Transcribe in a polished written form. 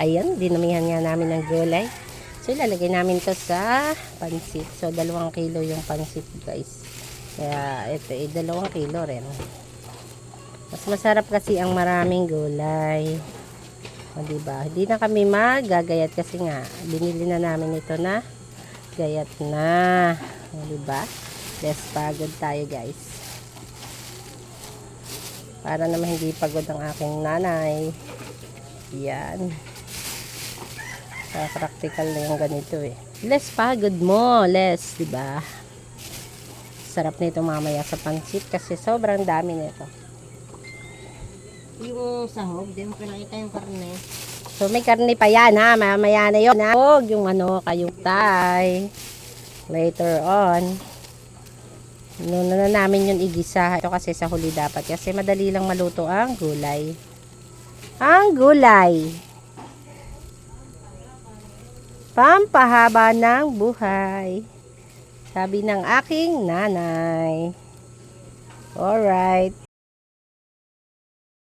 Ayan, dinamihan nga namin ng gulay. So, ilalagay namin to sa pansit. So, 2 kilo yung pansit, guys. Kaya, ito, 2 kilo rin. Mas masarap kasi ang maraming gulay. O, diba? Hindi na kami magagayat kasi nga, binili na namin ito na gayat na. O, diba? Less pagod tayo, guys. Para naman hindi pagod ang aking nanay. Yan. Practical na yung ganito eh. Less pagod mo, less, diba? Sarap nito mamaya sa pansit kasi sobrang dami nito. Yung sahog, di mo pinakita yung karne. So may karne pa yan ha, mamaya na yun ha. Huwag yung ano, kayutay. Later on. Nuna na namin yung igisa. Ito kasi sa huli dapat kasi madali lang maluto ang gulay. Ang gulay. Pampahaba ng buhay. Sabi ng aking nanay. Alright.